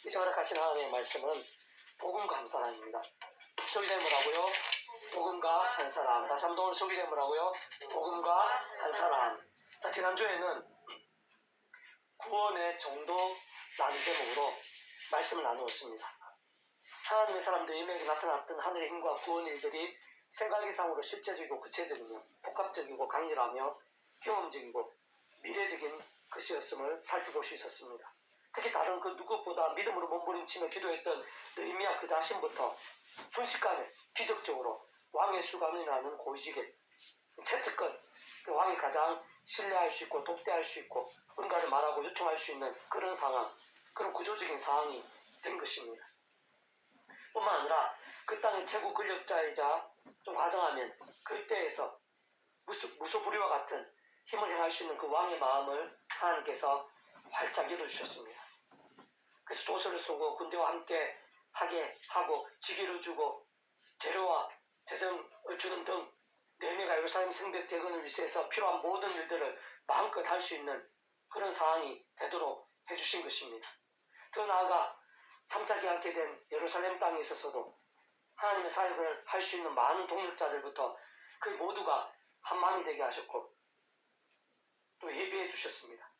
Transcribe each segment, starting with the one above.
이 시간에 같이 나누는 말씀은 복음과 한 사람입니다. 소개자 뭐라고요? 복음과 한 사람. 다시 한번 오늘 소개자 뭐라고요? 복음과 한 사람. 자, 지난주에는 구원의 정도라는 제목으로 말씀을 나누었습니다. 하나님의 사람들에게 나타났던 하늘의 힘과 구원의 일들이 생각 이상으로 실제적이고 구체적이며 복합적이고 강렬하며 경험적이고 미래적인 것이었음을 살펴볼 수 있었습니다. 특히 다른 그 누구보다 믿음으로 몸부림치며 기도했던 느헤미야 그 자신부터 순식간에 기적적으로 왕의 수감이라는 고위직에 채찍끝 그 왕이 가장 신뢰할 수 있고 독대할 수 있고 뭔가를 말하고 요청할 수 있는 그런 상황, 그런 구조적인 상황이 된 것입니다. 뿐만 아니라 그 땅의 최고 권력자이자 좀 과정하면 그때에서 무소불위와 같은 힘을 행할 수 있는 그 왕의 마음을 하나님께서 활짝 열어주셨습니다. 그래서 조서를 쓰고 군대와 함께 하게 하고 지기를 주고 재료와 재정을 주는 등 느헤미야가 예루살렘 성벽 재건을 위해서 필요한 모든 일들을 마음껏 할 수 있는 그런 상황이 되도록 해주신 것입니다. 더 나아가 3차 개혁게 된 예루살렘 땅에 있어서도 하나님의 사역을 할 수 있는 많은 동력자들부터 그 모두가 한마음이 되게 하셨고 또 예비해 주셨습니다.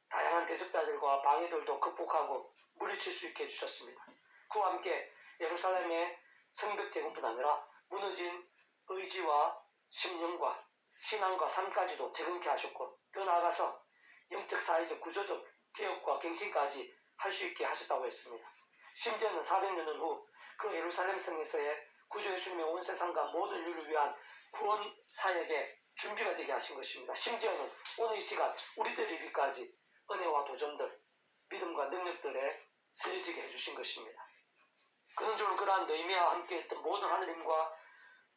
다양한 대적자들과 방해들도 극복하고 물리칠 수 있게 해주셨습니다. 그와 함께 예루살렘의 성벽 재건뿐 아니라 무너진 의지와 심령과 신앙과 삶까지도 재건케 하셨고 더 나아가서 영적 사회적 구조적 개혁과 갱신까지 할 수 있게 하셨다고 했습니다. 심지어는 400년 후 그 예루살렘 성에서의 구주 예수님의 온 세상과 모든 인류를 위한 구원 사역의 준비가 되게 하신 것입니다. 심지어는 오늘 이 시간 우리들이 이리까지 은혜와 도전들, 믿음과 능력들에 서해지게 해주신 것입니다. 근원적으로 그러한 느헤미야와 함께 했던 모든 하느님과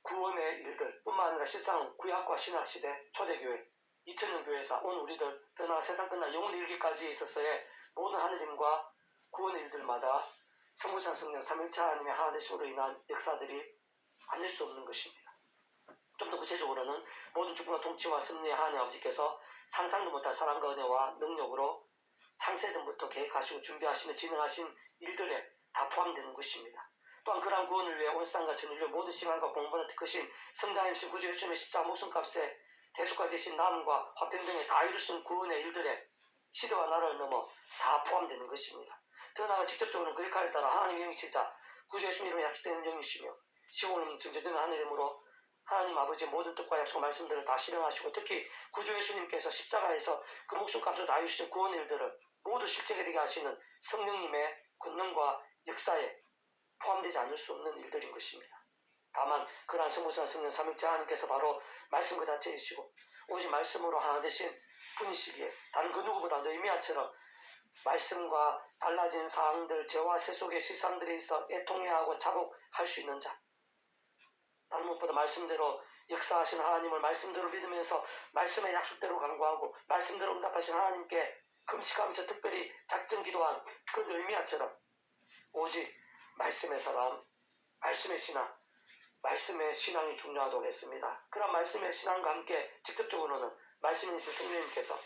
구원의 일들 뿐만 아니라 실상 구약과 신약시대 초대교회 2000년 교회사 온 우리들 더 나아 세상 끝날 영원히 이르기까지 있었어의 모든 하느님과 구원의 일들마다 성부상 성령 삼위일체 하나님의 하나되심으로 인한 역사들이 아닐 수 없는 것입니다. 좀 더 구체적으로는 모든 축복과 통치와 승리의 하나님 아버지께서 상상도 못할 사랑과 은혜와 능력으로 창세전부터 계획하시고 준비하시며 진행하신 일들에 다 포함되는 것입니다. 또한 그러한 구원을 위해 온 세상과 전 인류 모든 시간과 공보다 특크신 성자임신 구주 예수님의 십자가 목숨값에 대속가 되신 나눔과 화평 등에 다 이루신 구원의 일들에 시대와 나라를 넘어 다 포함되는 것입니다. 더 나아가 직접적으로는 그 역할에 따라 하나님의 영이시자 구주 예수님 이름으로 약속되는 영이시며 시공은 증거되는 하늘 이름으로 하나님 아버지의 모든 뜻과 약속 말씀들을 다 실행하시고 특히 구주 예수님께서 십자가에서 그 목숨값을 다 이루신 구원의 일들을 모두 실제가 되게 하시는 성령님의 권능과 역사에 포함되지 않을 수 없는 일들인 것입니다. 다만 그러한 성부사 성령 삼위일체 하나님께서 바로 말씀 그 자체이시고 오직 말씀으로 하나 되신 분이시기에 다른 그 누구보다 느헤미야처럼 말씀과 달라진 사항들, 죄와 세 속의 실상들에 있어 애통해하고 자복할 수 있는 자, 다른 무엇보다 말씀대로 역사하신 하나님을 말씀대로 믿으면서 말씀의 약속대로 간구하고 말씀대로 응답하신 하나님께 금식하면서 특별히 작정 기도한 그 느헤미야처럼 오직 말씀의 사람, 말씀의 신앙, 말씀의 신앙이 중요하다고 했습니다. 그런 말씀의 신앙과 함께 직접적으로는 말씀이신 성령님께서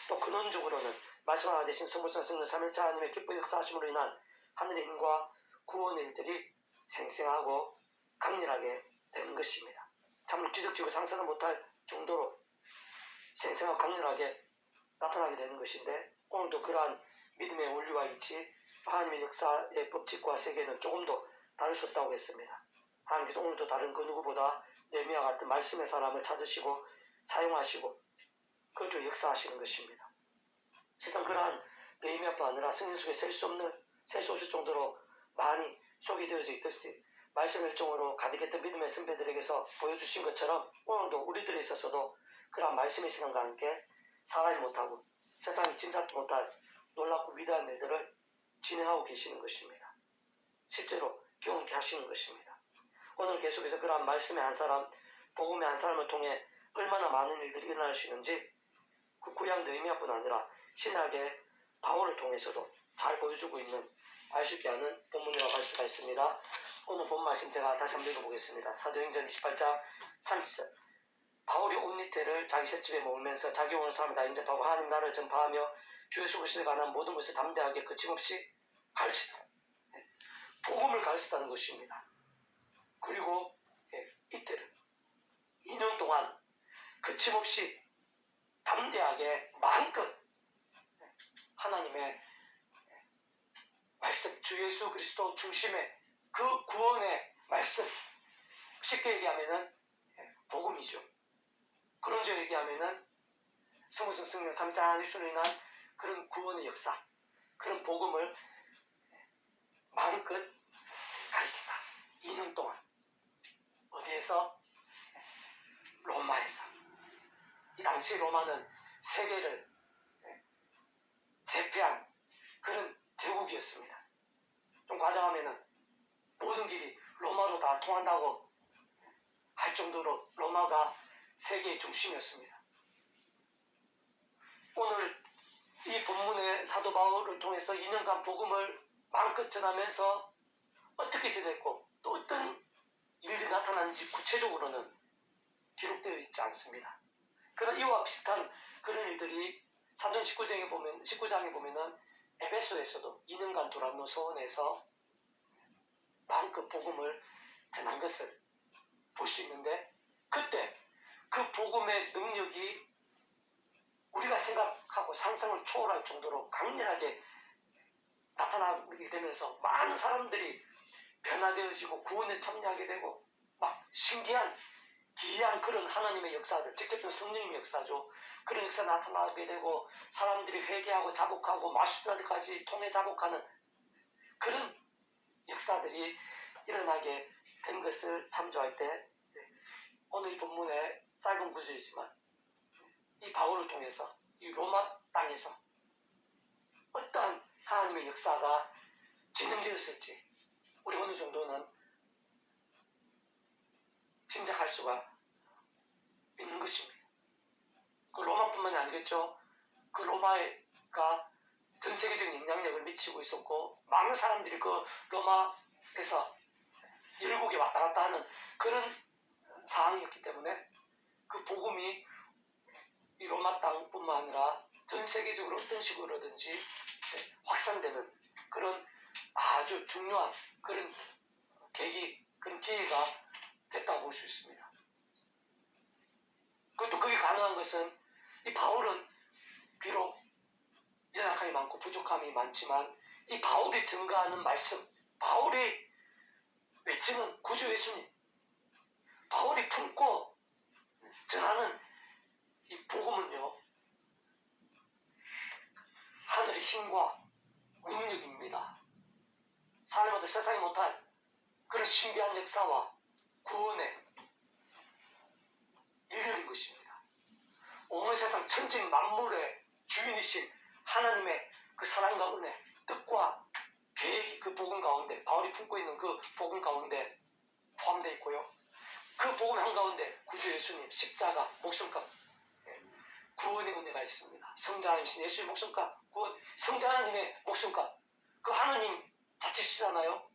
또 근원적으로는 말씀 하나 되신 성부성 성령 삼위일체 하나님의 기쁜 역사하심으로 인한 하늘의 힘과 구원의 일들이 생생하고 강렬하게 되는 것입니다. 참으로 기적적이고 상상도 못할 정도로 생생하고 강렬하게 나타나게 되는 것인데 오늘도 그러한 믿음의 원리와 이치, 하나님의 역사의 법칙과 세계는 조금 더 다를 수 없다고 했습니다. 하나님께서 오늘도 다른 그 누구보다 느헤미야 같은 말씀의 사람을 찾으시고 사용하시고 그걸 좀 역사하시는 것입니다. 세상 그러한 느헤미야뿐 아니라 성경 속에 셀 수 없을 정도로 많이 소개되어져 있듯이 말씀 일종으로 가득했던 믿음의 선배들에게서 보여주신 것처럼 오늘도 우리들에 있어서도 그러한 말씀의 시간과 함께 사람이 못하고 세상이 짐작도 못할 놀랍고 위대한 일들을 진행하고 계시는 것입니다. 실제로 경험케 하시는 것입니다. 오늘 계속해서 그러한 말씀의 한 사람, 복음의 한 사람을 통해 얼마나 많은 일들이 일어날 수 있는지 그 구약 느헤미야뿐 아니라 신약의 바울을 통해서도 잘 보여주고 있는 알 수 있게 하는 본문이라고 할 수가 있습니다. 오늘 본 말씀 제가 다시 한번 읽어보겠습니다. 사도행전 28장 30절 바울이 온 이태를 자기 셋집에 머물면서 자기 오는 사람을 다 인접하고 하나님 나라를 전파하며 주 예수 그리스도에 관한 모든 것을 담대하게 거침없이 가르치다. 복음을 가르쳤다는 것입니다. 그리고 이때는 2년 동안 거침없이 담대하게 마음껏 하나님의 말씀, 주 예수 그리스도 중심의 그 구원의 말씀, 쉽게 얘기하면은 복음이죠. 그런 식으로 얘기하면은 성부성 성령 삼위일체로 인한 그런 구원의 역사, 그런 복음을 마음껏 가르친다. 2년 동안 어디에서? 로마에서. 이 당시 로마는 세계를 제패한 그런 제국이었습니다. 좀 과장하면은 모든 길이 로마로 다 통한다고 할 정도로 로마가 세계의 중심이었습니다. 오늘 이 본문의 사도 바울을 통해서 2년간 복음을 마음껏 전하면서 어떻게 지냈고 또 어떤 일이 나타났는지 구체적으로는 기록되어 있지 않습니다. 그러나 이와 비슷한 그런 일들이 사도행 19장에 보면은 에베소에서도 2년간 두란노 소원에서 마음껏 복음을 전한 것을 볼 수 있는데, 그때 그 복음의 능력이 우리가 생각하고 상상을 초월할 정도로 강렬하게 나타나게 되면서 많은 사람들이 변화되어지고 구원에 참여하게 되고 막 신기한 기이한 그런 하나님의 역사들, 직접적인 성령님의 역사죠. 그런 역사 나타나게 되고 사람들이 회개하고 자복하고 마슈다까지 통해 자복하는 그런 역사들이 일어나게 된 것을 참조할 때, 오늘 이 본문의 짧은 구절이지만 이 바울을 통해서 이 로마 땅에서 어떠한 하나님의 역사가 진행되었을지 우리 어느 정도는 짐작할 수가 있는 것입니다. 그 로마뿐만이 아니겠죠. 그 로마가 전 세계적인 영향력을 미치고 있었고 많은 사람들이 그 로마에서 열국에 왔다 갔다 하는 그런 상황이었기 때문에 그 복음이 이 로마 땅뿐만 아니라 전 세계적으로 어떤 식으로든지 확산되는 그런 아주 중요한 그런 계기, 그런 기회가 됐다고 볼 수 있습니다. 그것도 그게 가능한 것은 이 바울은 비록 연약함이 많고 부족함이 많지만 이 바울이 증거하는 말씀, 바울이 외치는 구주 예수님, 바울이 품고 전하는 이 복음은요, 하늘의 힘과 능력입니다. 사람마다 세상이 못할 그런 신비한 역사와 구원의 일들인 것입니다. 온 세상 천지 만물의 주인이신 하나님의 그 사랑과 은혜, 뜻과 계획이 그 복음 가운데, 바울이 품고 있는 그 복음 가운데 포함되어 있고요. 그 복음 한가운데 구주 예수님 십자가 목숨값 구원의 은혜가 있습니다. 성자 하나님이신 예수의 목숨값 구원, 성자 하나님의 목숨값, 그 하나님 자체시잖아요.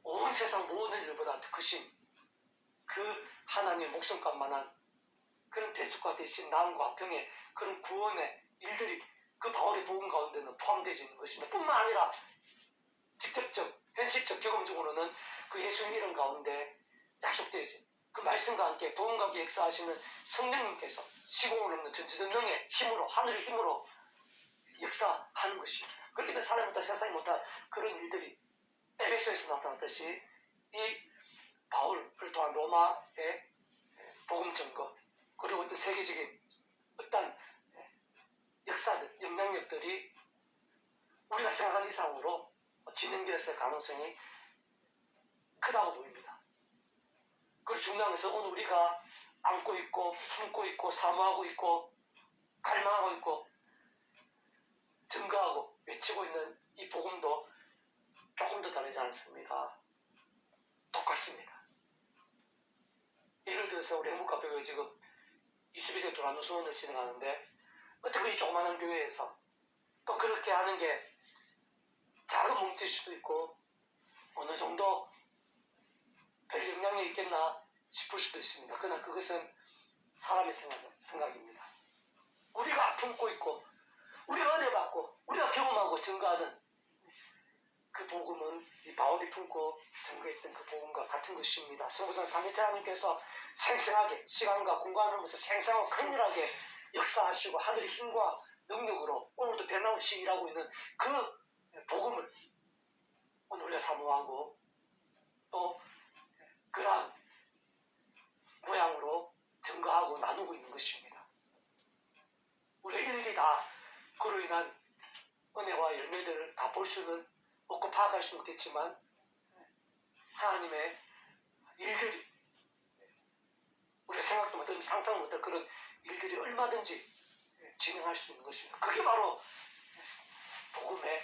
온 세상 모든 일보다 더 크신 그 하나님의 목숨값만한 그런 대속과 대신 나음과 화평의 그런 구원의 일들이 그 바울의 복음 가운데는 포함되어 있는 것입니다. 뿐만 아니라 직접적, 현실적 경험적으로는 그 예수님 이름 가운데 약속되어진 그 말씀과 함께 복음과 함께 역사하시는 성령님께서 시공을 없는 전지전능의 힘으로, 하늘의 힘으로 역사하는 것입니다. 그렇기 때문에 사람이 못할, 세상이 못할 그런 일들이 에베소에서 나타났듯이 이 바울을 통한 로마의 복음 증거, 그리고 어떤 세계적인 어떤 역사들, 영향력들이 우리가 생각하는 이상으로 진행되었을 가능성이 크다고 보입니다. 그리고 중요한 것은 오늘 우리가 안고 있고 품고 있고 사모하고 있고 갈망하고 있고 증거하고 외치고 있는 이 복음도 조금 더 다르지 않습니다. 똑같습니다. 예를 들어서 우리 행복카페가 지금 22세 두란노 수원을 진행하는데 어떻게 이 조그마한 교회에서 또 그렇게 하는 게 작은 몸짓일 수도 있고 어느 정도 별 영향력이 있겠나 싶을 수도 있습니다. 그러나 그것은 사람의 생각입니다. 우리가 품고 있고 우리가 은혜 받고 우리가 경험하고 증거하는 그 복음은 이 바울이 품고 증거했던 그 복음과 같은 것입니다. 성부성 삼위체 하나님께서 생생하게 시간과 공간을 넘어서 생생하고 강렬하게 역사하시고 하늘의 힘과 능력으로 오늘도 변함없이 일하고 있는 그 복음을 오늘 우리가 사모하고 또 그러한 모양으로 증거하고 나누고 있는 것입니다. 우리가 일일이 다 그로 인한 은혜와 열매들을 다 볼 수는 없고 파악할 수는 없겠지만 하나님의 일들이 우리가 생각도 못한 상상도 못할 그런 일들이 얼마든지 진행할 수 있는 것입니다. 그게 바로 복음의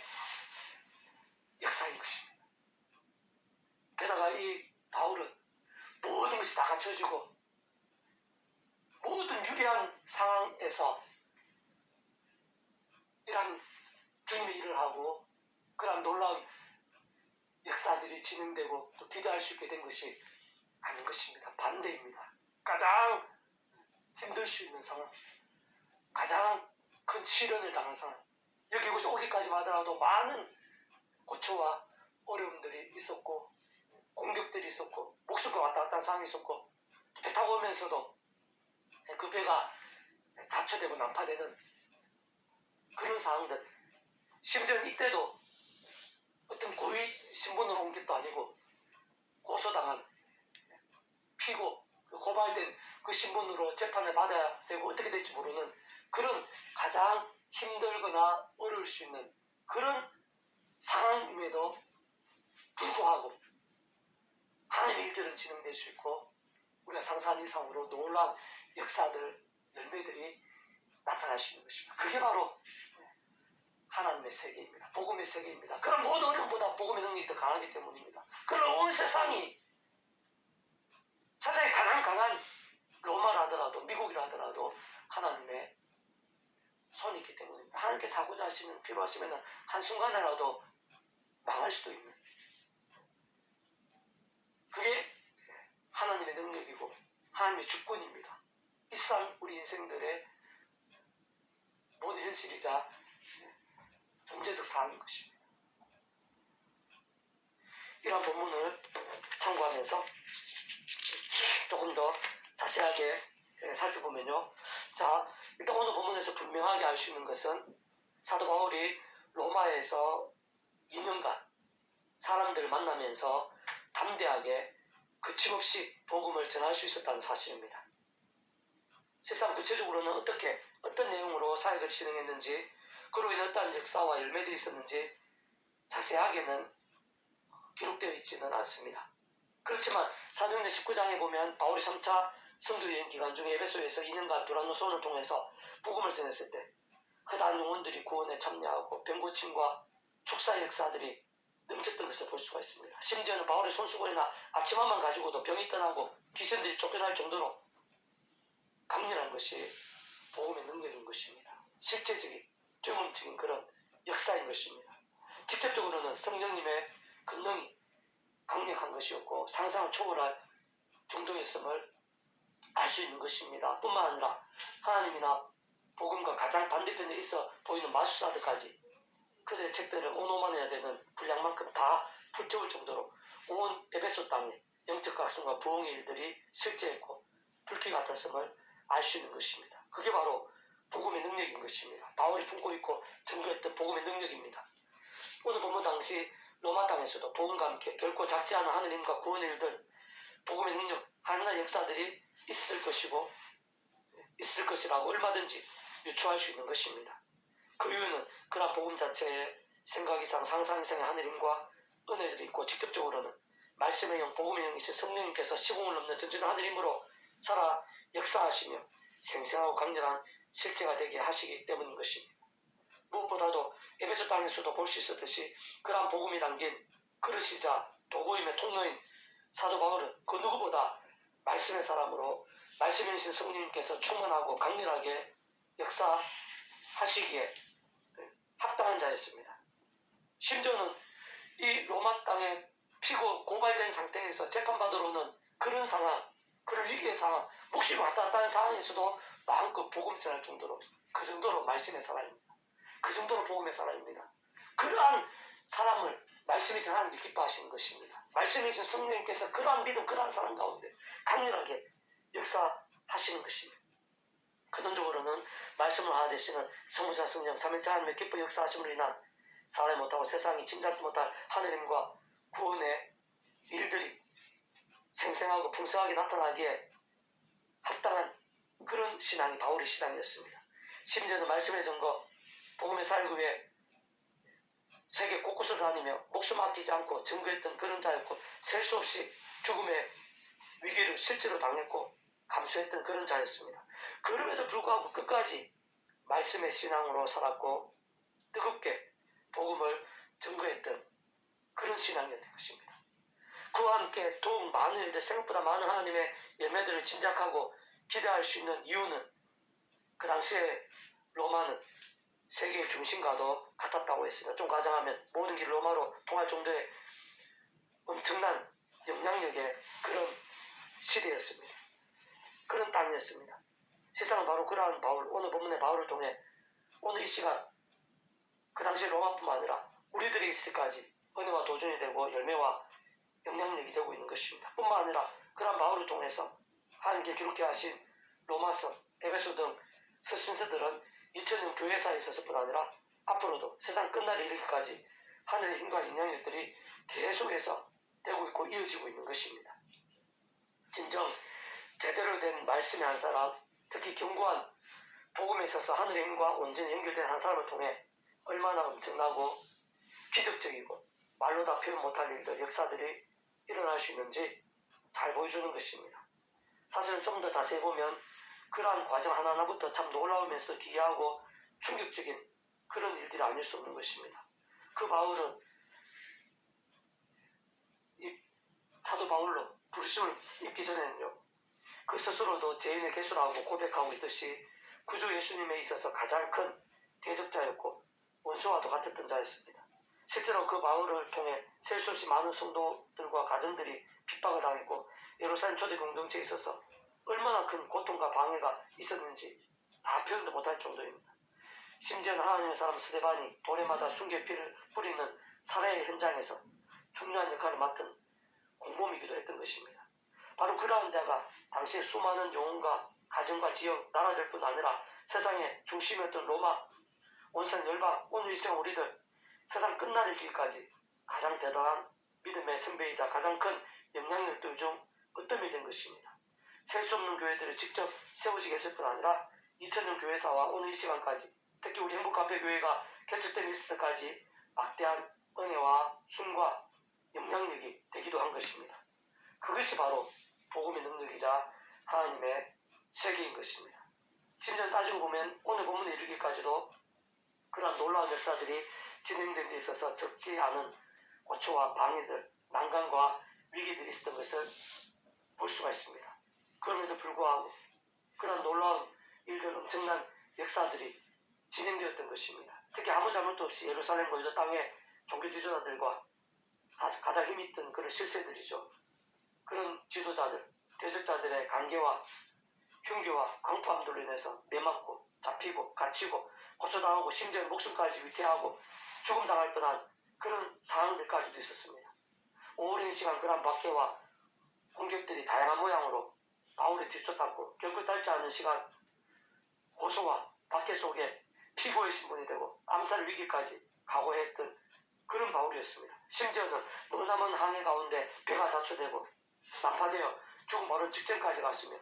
역사인 것입니다. 게다가 이 바울은 모든 것이 다 갖춰지고 모든 유리한 상황에서 이런 주님의 일을 하고 그런 놀라운 역사들이 진행되고 또 기대할 수 있게 된 것이 아닌 것입니다. 반대입니다. 가장 힘들 수 있는 상황, 가장 큰 시련을 당한 상황, 여기 이곳에 오기까지만 하더라도 많은 고초와 어려움들이 있었고 공격들이 있었고 목숨과 왔다 갔다 한 상황이 있었고 배 타고 오면서도 그 배가 자초되고 난파되는 그런 상황들, 심지어 이때도 어떤 고위 신분으로 온 것도 아니고 고소당한 피고 고발된 그 신분으로 재판을 받아야 되고 어떻게 될지 모르는 그런 가장 힘들거나 어려울 수 있는 그런 상황임에도 불구하고 하나님의 일들은 진행될 수 있고 우리가 상상한 이상으로 놀라운 역사들, 열매들이 나타날 수 있는 것입니다. 그게 바로 하나님의 세계입니다. 복음의 세계입니다. 그런 모든 어려움보다 복음의 능력이 더 강하기 때문입니다. 그런 온 세상이 세상에 가장 강한 로마라 하더라도 미국이라 하더라도 하나님의 손이 있기 때문입니다. 하나님께서 하고자 하시면 필요하시면 한순간이라도 망할 수도 있는 그게 하나님의 능력이고 하나님의 주권입니다. 이 삶 우리 인생들의 모든 현실이자 존재적 사항인 것입니다. 이러한 본문을 참고하면서 조금 더 자세하게 살펴보면요. 자, 일단 오늘 본문에서 분명하게 알 수 있는 것은 사도 바울이 로마에서 2년간 사람들을 만나면서 담대하게 거침없이 복음을 전할 수 있었다는 사실입니다. 실상 구체적으로는 어떤 내용으로 사역을 진행했는지 그로 인해 어떠한 역사와 열매들이 있었는지 자세하게는 기록되어 있지는 않습니다. 그렇지만 사도행전 19장에 보면 바울이 3차 선교여행 기간 중에 에베소에서 2년간 두란노선을 통해서 복음을 전했을 때 허다한 영혼들이 구원에 참여하고 병고침과 축사의 역사들이 넘쳤던 것을 볼 수가 있습니다. 심지어는 바울의 손수건이나 앞치마만 가지고도 병이 떠나고 귀신들이 쫓겨날 정도로 강렬한 것이 복음의 능력인 것입니다. 실제적인 경험적인 그런 역사인 것입니다. 직접적으로는 성령님의 권능이 강력한 것이었고 상상을 초월할 정도였음을 알 수 있는 것입니다. 뿐만 아니라 하나님이나 복음과 가장 반대편에 있어 보이는 마술사들까지 그들의 책들을 오노만해야 되는 분량만큼 다 불태울 정도로 온 에베소 땅에 영적 각성과 부흥의 일들이 실제했고 불길 같았음을 알 수 있는 것입니다. 그게 바로 복음의 능력인 것입니다. 바울이 품고 있고 증거했던 복음의 능력입니다. 오늘 본문 당시 로마 땅에서도 복음과 함께 결코 작지 않은 하느님과 구원의 일들, 복음의 능력, 하나님의 역사들이 있을 것이고 있을 것이라고 얼마든지 유추할 수 있는 것입니다. 그 이유는 그러한 복음 자체에 생각 이상, 상상 이상의 하느님과 은혜들이 있고 직접적으로는 말씀의 영, 복음의 영이신 성령님께서 시공을 넘는 전전한 하느님으로 살아 역사하시며 생생하고 강렬한 실제가 되게 하시기 때문인 것입니다. 무엇보다도 에베소 땅에서도 볼 수 있었듯이 그러한 복음이 담긴 그릇이자 도구임의 통로인 사도 바울은 그 누구보다 말씀의 사람으로 말씀이신 성령님께서 충만하고 강렬하게 역사하시기에 합당한 자였습니다. 심지어는 이 로마 땅에 피고 고발된 상태에서 재판받으러 오는 그런 상황, 그런 위기의 상황, 목숨이 왔다 갔다 하는 상황에서도 마음껏 복음 전할 정도로 그 정도로 말씀의 사람입니다. 그 정도로 복음의 사람입니다. 그러한 사람을 말씀이신 하나님이 기뻐하시는 것입니다. 말씀이신 성령님께서 그러한 믿음, 그러한 사람 가운데 강렬하게 역사하시는 것입니다. 근원적으로는 말씀을 하나 되시는 성부자 성령 삼위일체 하나님의 기쁜 역사하심으로 인한 사람이 못하고 세상이 짐작도 못할 하느님과 구원의 일들이 생생하고 풍성하게 나타나기에 합당한 그런 신앙이 바울의 신앙이었습니다. 심지어는 말씀의 증거, 복음의 살기 위해 세계 곳곳을 다니며 목숨 아끼지 않고 증거했던 그런 자였고 셀 수 없이 죽음의 위기를 실제로 당했고 감수했던 그런 자였습니다. 그럼에도 불구하고 끝까지 말씀의 신앙으로 살았고 뜨겁게 복음을 증거했던 그런 신앙이었던 것입니다. 그와 함께 더욱 많은 일들, 생각보다 많은 하나님의 열매들을 짐작하고 기대할 수 있는 이유는 그 당시에 로마는 세계의 중심과도 같았다고 했습니다. 좀 가정하면 모든 길을 로마로 통할 정도의 엄청난 영향력의 그런 시대였습니다. 그런 땅이었습니다. 세상은 바로 그러한 바울, 오늘 본문의 바울을 통해 오늘 이 시간 그 당시 로마뿐만 아니라 우리들의 있을까지 은혜와 도전이 되고 열매와 영향력이 되고 있는 것입니다. 뿐만 아니라 그러한 바울을 통해서 하나님께 기록해 하신 로마서, 에베소 등 서신서들은 2000년 교회사에 있어서뿐 아니라 앞으로도 세상 끝날에 이르기까지 하늘의 힘과 영향력들이 계속해서 되고 있고 이어지고 있는 것입니다. 진정 제대로 된 말씀의 한 사람, 특히 견고한 복음에 있어서 하늘의 힘과 온전히 연결된 한 사람을 통해 얼마나 엄청나고 기적적이고 말로 다 표현 못할 일들, 역사들이 일어날 수 있는지 잘 보여주는 것입니다. 사실은 좀 더 자세히 보면 그러한 과정 하나하나부터 참 놀라우면서 기이하고 충격적인 그런 일들이 아닐 수 없는 것입니다. 그 바울은 이 사도 바울로 부르심을 입기 전에는요, 그 스스로도 죄인의 개수라고 고백하고 있듯이 구주 예수님에 있어서 가장 큰 대적자였고 원수와도 같았던 자였습니다. 실제로 그 바울을 통해 셀 수 없이 많은 성도들과 가정들이 핍박을 당했고 예루살렘 초대 공동체에 있어서 얼마나 큰 고통과 방해가 있었는지 다 표현도 못할 정도입니다. 심지어는 하나님의 사람 스데반이 돌에 맞아 순교의 피를 뿌리는 살해의 현장에서 중요한 역할을 맡은 공범이기도 했던 것입니다. 바로 그러한 자가 당시에 수많은 영혼과 가정과 지역, 나라들 뿐 아니라 세상의 중심이었던 로마, 온산 열방, 오늘 이 시간 우리들 세상 끝날 길까지 가장 대단한 믿음의 선배이자 가장 큰 영향력들 중 어떤 된 것입니다. 셀 수 없는 교회들을 직접 세우시게 했을 뿐 아니라 2000년 교회사와 오늘 이 시간까지 특히 우리 행복카페교회가 개척됨에 있어서까지 막대한 은혜와 힘과 영향력이 되기도 한 것입니다. 그것이 바로 복음의 능력이자 하나님의 세계인 것입니다. 심지어 따지고 보면 오늘 본문에 이르기까지도 그러한 놀라운 역사들이 진행된 데 있어서 적지 않은 고초와 방해들, 난관과 위기들이 있었던 것을 볼 수가 있습니다. 그럼에도 불구하고 그런 놀라운 일들, 엄청난 역사들이 진행되었던 것입니다. 특히 아무 잘못도 없이 예루살렘과 유다 땅의 종교 지도자들과 가장 힘있던 그런 실세들이죠. 그런 지도자들, 대적자들의 관계와 흉기와 강포함들로 인해서 매맞고 잡히고 갇히고 고초당하고 심지어 목숨까지 위태하고 죽음당할 뻔한 그런 상황들까지도 있었습니다. 오랜 시간 그런 박해와 공격들이 다양한 모양으로 바울이 뒤쫓았고 결코 짧지 않은 시간 고소와 박해 속에 피고의 신분이 되고 암살 위기까지 각오했던 그런 바울이었습니다. 심지어는 머나먼 항해 가운데 배가 자초되고 난파되어 죽음 바로 직전까지 갔으며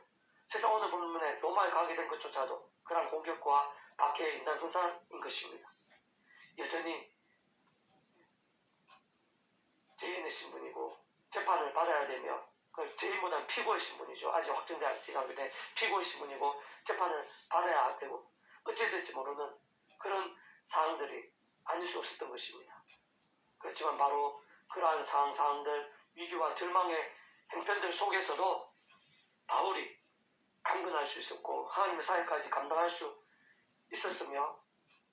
세상 오늘 본문에 로마에 가게 된 것조차도 그런 공격과 박해의 인단선상인 것입니다. 여전히 죄인의 신분이고 재판을 받아야 되며 그 죄인보다는 피고의 신분이죠. 아직 확정되지 않기 때문에 피고의 신분이고 재판을 받아야 되고 어찌 될지 모르는 그런 상황들이 아닐 수 없었던 것입니다. 그렇지만 바로 그러한 상황들, 위기와 절망의 행편들 속에서도 바울이 강건할 수 있었고 하나님의 사역까지 감당할 수 있었으며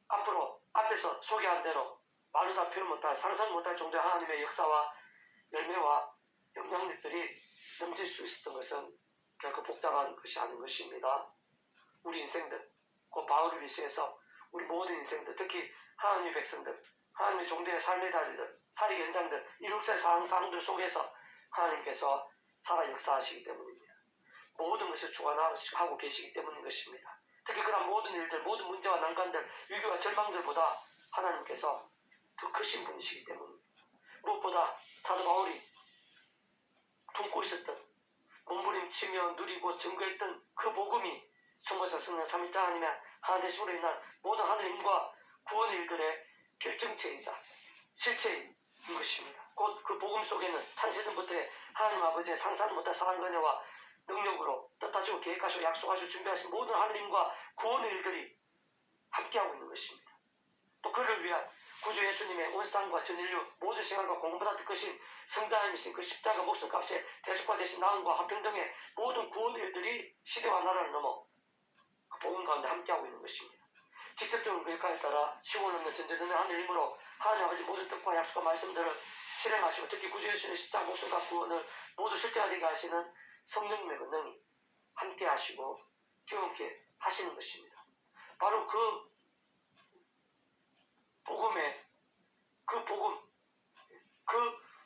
앞으로 앞에서 소개한 대로 말로 다 표현 못할 상상 못할 정도의 하나님의 역사와 열매와 영향력들이 넘칠 수 있었던 것은 결코 복잡한 것이 아닌 것입니다. 우리 인생들, 그 바울을 위해서 우리 모든 인생들, 특히 하나님의 백성들, 하나님의 종들의 삶의 자리들, 사리 현장들, 이룩사의 상황들 속에서 하나님께서 살아 역사하시기 때문입니다. 모든 것을 주관하고 계시기 때문인 것입니다. 특히 그런 모든 일들, 모든 문제와 난관들, 위기와 절망들보다 하나님께서 더 크신 분이시기 때문입니다. 무엇보다 사도 바울이 품고 있었던, 몸부림치며 누리고 증거했던 그 복음이 성모사 성령 삼위일체 하나님의 하나 되심으로 인한 모든 하늘의 힘과 구원의 일들의 결정체이자 실체인 것입니다. 곧 그 복음 속에는 창세전부터의 하나님 아버지의 상상도 못한 사랑과 은혜와 능력으로 뜻하시고 계획하시고 약속하시고 준비하신 모든 하나님 힘과 구원의 일들이 함께하고 있는 것입니다. 또 그를 위한 구주 예수님의 온상과 전 인류 모든 생활과 공부보다 더 크신 성자님이신 그 십자가 목숨값에 대속과 대신 나음과 화평등의 모든 구원의 일들이 시대와 나라를 넘어 그 복음 가운데 함께하고 있는 것입니다. 직접적인 계획에 따라 시골 없는 전제되는 하늘 힘으로 하나님 아버지 모든 뜻과 약속과 말씀들을 실행하시고 특히 구주 예수님의 십자가 목숨과 구원을 모두 실제가 되게 하시는 성령님의 권능이 함께 하시고 경험케 하시는 것입니다. 바로 그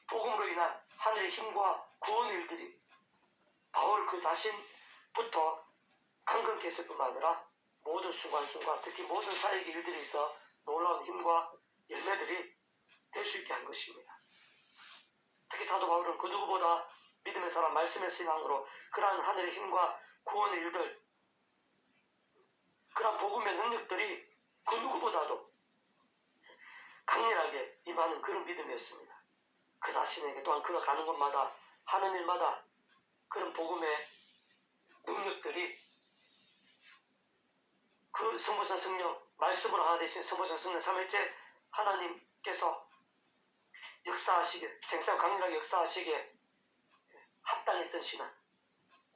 복음으로 인한 하늘의 힘과 구원의 일들이 바울 그 자신부터 강건케 했을 뿐만 아니라 모든 순간순간 특히 모든 사역의 일들이 있어 놀라운 힘과 열매들이 될 수 있게 한 것입니다. 특히 사도 바울은 그 누구보다 믿음의 사람 말씀의 신앙으로 그러한 하늘의 힘과 구원의 일들, 그러한 복음의 능력들이 그 누구보다도 강렬하게 임하는 그런 믿음이었습니다. 그 자신에게 또한 그가 가는 곳마다 하는 일마다 그런 복음의 능력들이 그 성부성 성령 말씀으로 하나 되신 성부성 성령 삼일째 하나님께서 역사하시기에 생사와 강렬하게 역사하시기에 합당했던 신앙,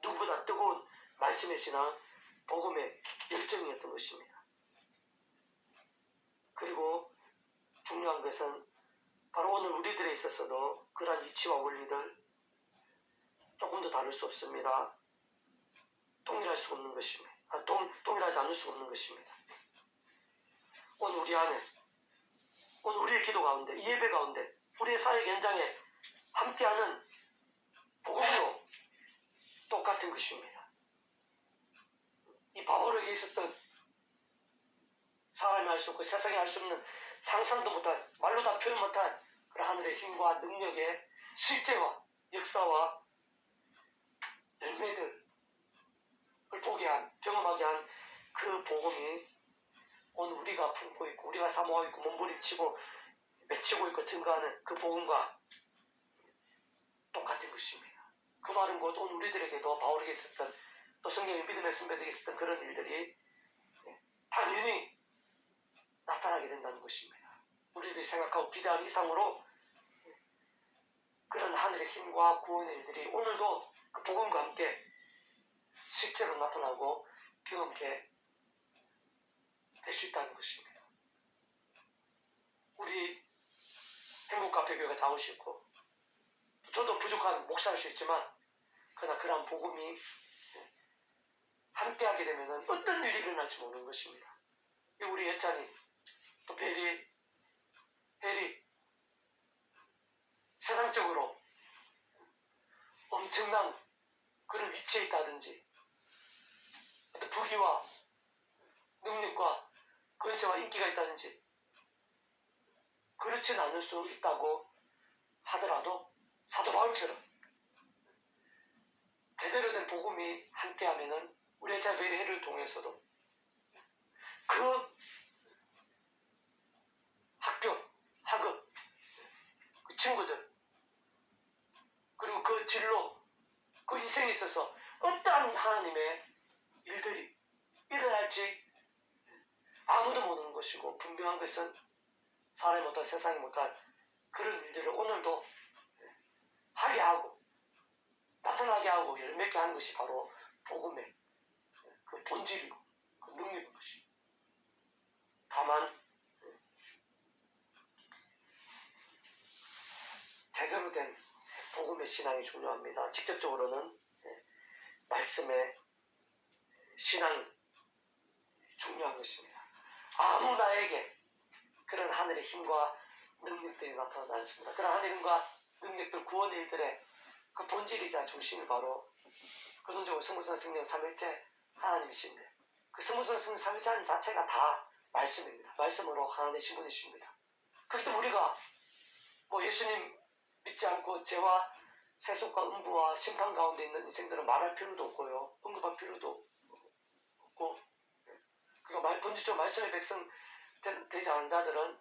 누구보다 뜨거운 말씀의 신앙, 복음의 열정이었던 것입니다. 그리고 중요한 것은 바로 오늘 우리들에 있어서도 그러한 이치와 원리들 조금 더 다를 수 없습니다. 동일할 수 없는 것입니다. 동일하지 않을 수 없는 것입니다. 오늘 우리 안에, 오늘 우리의 기도 가운데, 이 예배 가운데, 우리의 사역 현장에 함께하는 복음도 똑같은 것입니다. 이 바울에게 있었던 사람이 할 수 없고 세상이 할 수 없는 상상도 못한, 말로 다 표현 못한 그런 하늘의 힘과 능력의 실제와 역사와 열매들을 보게 한, 경험하게 한 그 복음이 오늘 우리가 품고 있고 우리가 사모하고 있고 몸부림치고 외치고 있고 증거하는 그 복음과 똑같은 것입니다. 그 말은 곧 오늘 우리들에게도 바울에게 있었던 또 성경의 믿음의 선배들에게 있었던 그런 일들이 당연히 나타나게 된다는 것입니다. 우리들이 생각하고 기대하는 이상으로 그런 하늘의 힘과 구원의 일들이 오늘도 그 복음과 함께 실제로 나타나고 경험케 될 수 있다는 것입니다. 우리 행복카페교회가 작으시고 저도 부족한 목사일 수 있지만 그러나 그러한 복음이 함께하게 되면 어떤 일이 일어날지 모르는 것입니다. 우리 예찬이 또 혜리 세상적으로 엄청난 그런 위치에 있다든지 어떤 부귀와 능력과 권세와 인기가 있다든지 그렇지는 않을 수 있다고 하더라도 사도 바울처럼 제대로 된 복음이 함께하면은 우리 자베리 해를 통해서도 그 학교, 학업, 그 친구들 그리고 그 진로, 그 인생에 있어서 어떠한 하나님의 일들이 일어날지 아무도 모르는 것이고 분명한 것은 사람이 못한 세상이 못한 그런 일들을 오늘도 하게 하고 나타나게 하고 열매게 하는 것이 바로 복음의 그 본질이고 그 능력인 것입니다. 다만 제대로 된 복음의 신앙이 중요합니다. 직접적으로는 말씀의 신앙이 중요한 것입니다. 아무나에게 그런 하늘의 힘과 능력들이 나타나지 않습니다. 그런 하늘의 힘과 능력들, 구원의 일들의 그 본질이자 중심이 바로 근원적으로 성부성 성령 삼위일체 하나님이신데, 그 성부성 성령 삼위일체 하나님 자체가 다 말씀입니다. 말씀으로 하나 되신 분이십니다. 그렇기 때문에 우리가 뭐 예수님 믿지 않고 죄와 세속과 음부와 심판 가운데 있는 인생들은 말할 필요도 없고요, 언급할 필요도 없고, 그러니까 본질적으로 말씀의 백성 되지 않은 자들은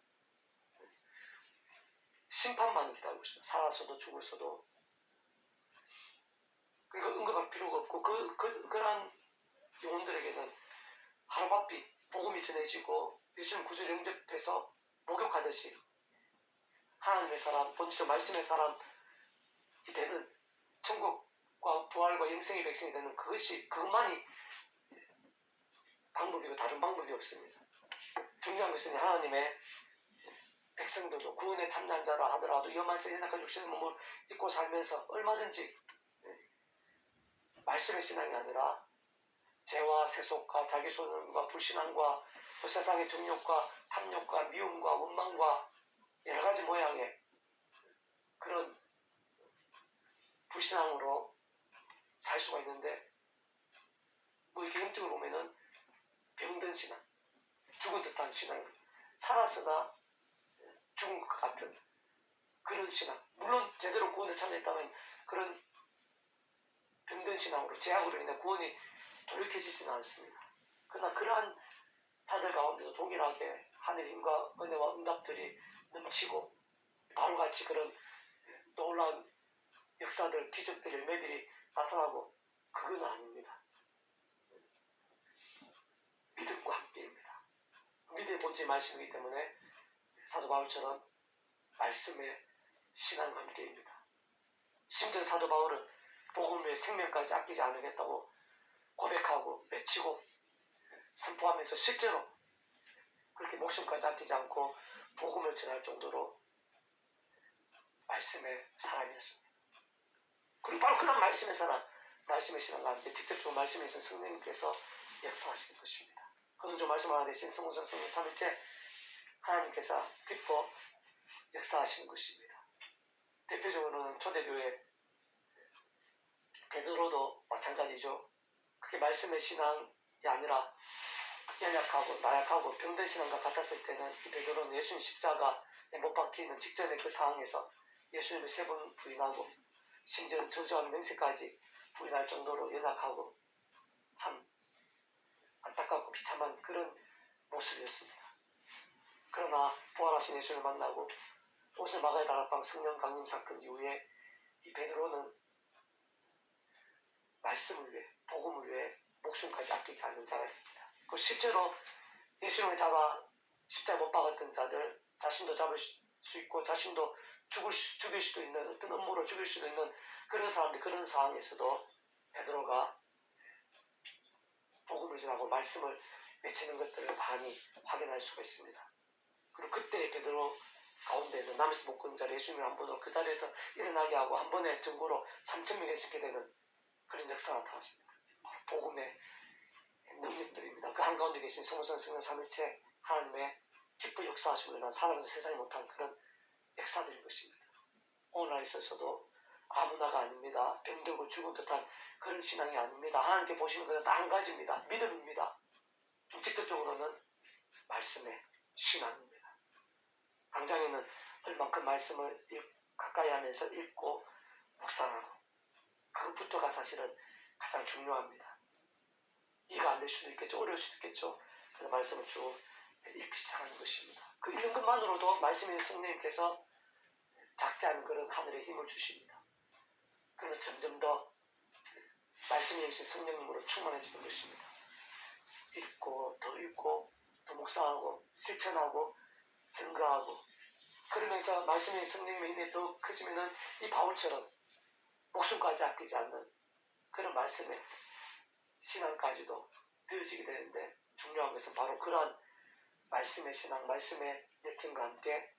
심판만 기다리고 있습니다. 살아서도 죽을서도. 그러니까 언급할 필요가 없고, 그러한 영혼들에게는 하루바삐 복음이 전해지고 예수님 구주를 영접해서 목욕하듯이 하나님의 사람, 본질적 말씀의 사람이 되는, 천국과 부활과 영생의 백성이 되는 그것만이 방법이고 다른 방법이 없습니다. 중요한 것은 하나님의 백성들도 구원에 참여한 자라 하더라도 위험한 연약한 육신의 몸을 입고 살면서 얼마든지 말씀의 신앙이 아니라 죄와 세속과 자기소원과 불신앙과 세상의 정욕과 탐욕과 미움과 원망과 여러 가지 모양의 그런 불신앙으로 살 수가 있는데, 뭐 이렇게 영적으로 보면은 병든 신앙, 죽은 듯한 신앙, 살았으나 죽은 것 같은 그런 신앙, 물론 제대로 구원에 참여했다면 그런 병든 신앙으로 죄악으로 인해 구원이 돌이켜지지는 않습니다. 그러나 그러한 자들 가운데도 동일하게 하늘의 힘과 은혜와 응답들이 넘치고 바로같이 그런 놀라운 역사들, 기적들, 열매들이 나타나고, 그건 아닙니다. 믿음과 함께입니다. 믿음의 본질이 말씀이기 때문에 사도 바울처럼 말씀의 신앙과 함께입니다. 심지어 사도 바울은 복음을 위해 생명까지 아끼지 않으겠다고 고백하고 외치고 선포하면서 실제로 그렇게 목숨까지 아끼지 않고 복음을 전할 정도로 말씀의 사람이었습니다. 그리고 바로 그런 말씀의 사람, 말씀의 신앙과 함께 직접적으로 말씀에 있는 성령님께서 역사하시는 것입니다. 그는 좀 말씀 하나 되신 성부성 성령 삼위일체 하나님께서 기뻐 역사하시는 것입니다. 대표적으로는 초대교회 베드로도 마찬가지죠. 그게 말씀의 신앙이 아니라 연약하고 나약하고 병든 신앙과 같았을 때는 이 베드로는 예수님 십자가에 못 박히는 직전의 그 상황에서 예수님을 3번 부인하고 심지어 저주하는 맹세까지 부인할 정도로 연약하고 참 안타깝고 비참한 그런 모습이었습니다. 그러나 부활하신 예수를 만나고 오순 마가의 다락방 성령 강림 사건 이후에 이 베드로는 말씀을 위해, 복음을 위해 목숨까지 아끼지 않는 자입니다. 그 실제로 예수님을 잡아 십자가에 못 박았던 자들, 자신도 잡을 수 있고 자신도 죽일 수도 있는, 어떤 음모로 죽일 수도 있는 그런 사람들, 그런 상황에서도 베드로가 복음을 전하고 말씀을 외치는 것들을 많이 확인할 수가 있습니다. 그리고 그때 베드로 가운데는 남에서 못 건 자를 예수님을 한 번으로 그 자리에서 일어나게 하고 한 번의 증거로 3,000명에 시게 되는 그런 역사가 나타났습니다. 바로 복음의 능력들입니다. 그 한가운데 계신 성부성 성령 삼위일체 하나님의 기쁜 역사하심으로 인한 사람에서 세상이 못한 그런 역사들인 것입니다. 오늘날 있어서도 아무나가 아닙니다. 병들고 죽은 듯한 그런 신앙이 아닙니다. 하나님께 보시는 것은 딱 한 가지입니다. 믿음입니다. 좀 직접적으로는 말씀의 신앙입니다. 당장에는 얼만큼 말씀을 가까이 하면서 읽고 묵상하고, 그것부터가 사실은 가장 중요합니다. 이해가 안 될 수도 있겠죠. 어려울 수도 있겠죠. 그래서 말씀을 쭉 읽기 시작하는 것입니다. 그 읽는 것만으로도 말씀인 성령님께서 작지 않은 그런 하늘의 힘을 주십니다. 그래서 점점 더 말씀이 역시 성령님으로 충만해지는 것입니다. 읽고 더 묵상하고 실천하고 증거하고, 그러면서 말씀의 성령님의 힘이 더 커지면은 이 바울처럼 목숨까지 아끼지 않는 그런 말씀의 신앙까지도 되어지게 되는데, 중요한 것은 바로 그러한 말씀의 신앙, 말씀의 열정과 함께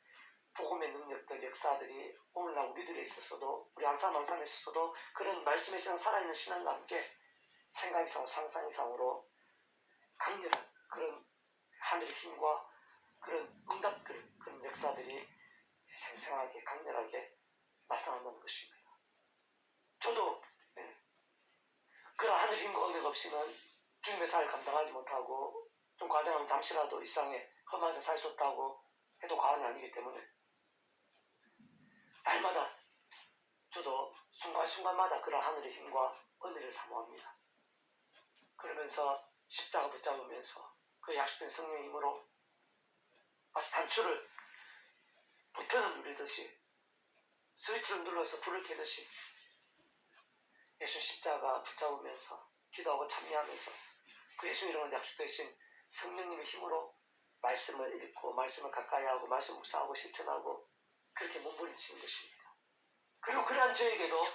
복음의 능력들, 역사들이 오늘날 우리들에 있어서도, 우리 한 사람 한 사람에 있어서도 그런 말씀의 신앙, 살아있는 신앙과 함께 생각 이상으로 상상 이상으로 강렬한 그런 하늘의 힘과 그런 응답들, 그런 역사들이 생생하게 강렬하게 나타난다는 것입니다. 저도 그런 하늘의 힘과 은혜가 없이는 주님의 사를 감당하지 못하고 좀 과장하면 잠시라도 이 세상에 험한 살 수 없다고 해도 과언이 아니기 때문에 날마다 저도 순간순간마다 그런 하늘의 힘과 은혜를 사모합니다. 그러면서 십자가 붙잡으면서 그 약속된 성령의 힘으로 마치 단추를 버튼을 누르듯이 스위치를 눌러서 불을 켜듯이 예수 십자가 붙잡으면서 기도하고 참여하면서 그 예수님이라는 약속되신 성령님의 힘으로 말씀을 읽고 말씀을 가까이 하고 말씀 묵상하고 실천하고 그렇게 몸부림치는 것입니다. 그리고 그러한 저에게도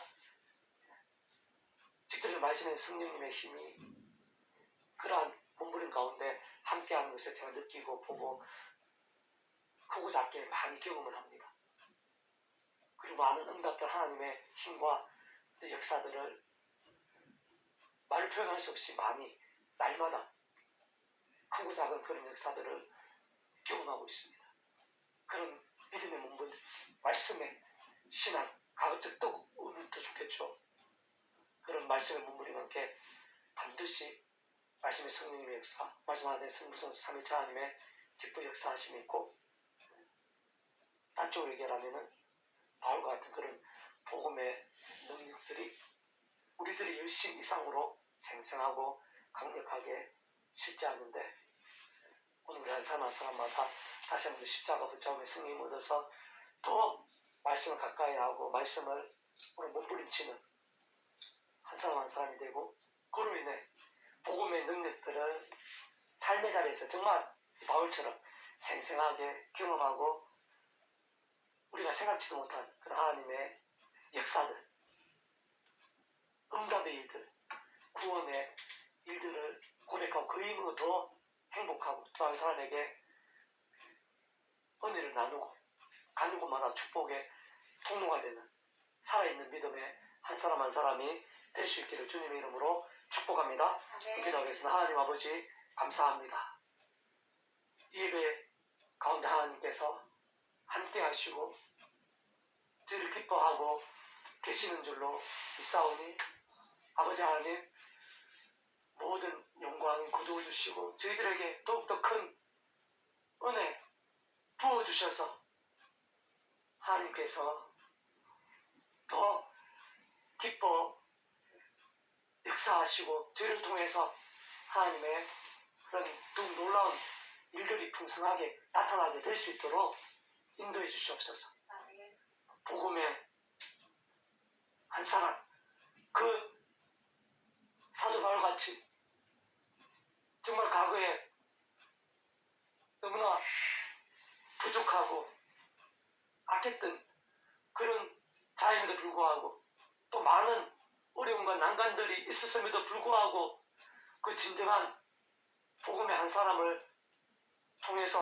직접 말씀의 성령님의 힘이 그러한 몸부림 가운데 함께하는 것을 제가 느끼고 보고 크고 작게 많이 경험을 합니다. 그리고 많은 응답들 하나님의 힘과 역사들을 말로 표현할 수 없이 많이 날마다 크고 작은 그런 역사들을 경험하고 있습니다. 그런 믿음의 몸부림, 말씀의 신앙, 가급적 또 의미는 더 좋겠죠. 그런 말씀의 몸부림과 함께 반드시 말씀의 성령님의 역사, 말씀하신 성부성수 삼위일체 하나님의 기쁜 역사하심이 있고 단적으로 얘기하면은 바울과 같은 그런 복음의 능력들이 우리들의 열심 이상으로 생생하고 강력하게 실제하는데 오늘 우리 한 사람 한 사람마다 다시 한번 십자가 붙잡으며 성령을 얻어서 더 말씀을 가까이 하고 말씀을 오늘 몸부림치는 한 사람 한 사람이 되고 그로 인해 복음의 능력들을 삶의 자리에서 정말 바울처럼 생생하게 경험하고 우리가 생각지도 못한 그런 하나님의 역사들, 응답의 일들, 구원의 일들을 고백하고 그 힘으로 더 행복하고 또 다른 사람에게 은혜를 나누고 가는 곳마다 축복의 통로가 되는 살아있는 믿음의 한 사람 한 사람이 될 수 있기를 주님의 이름으로 축복합니다. 기도하겠습니다. 하나님 아버지 감사합니다. 이 예배 가운데 하나님께서 함께 하시고 저희를 기뻐하고 계시는 줄로 믿사오니 아버지 하나님 모든 영광 거두어주시고 저희들에게 더욱더 큰 은혜 부어주셔서 하나님께서 더 기뻐 역사하시고 저희를 통해서 하나님의 그런 더욱 놀라운 일들이 풍성하게 나타나게 될 수 있도록 인도해 주시옵소서. 복음의 한 사람 그 사도 바울같이 정말 과거에 너무나 부족하고 악했던 그런 자임에도 불구하고 또 많은 어려움과 난관들이 있었음에도 불구하고 그 진정한 복음의 한 사람을 통해서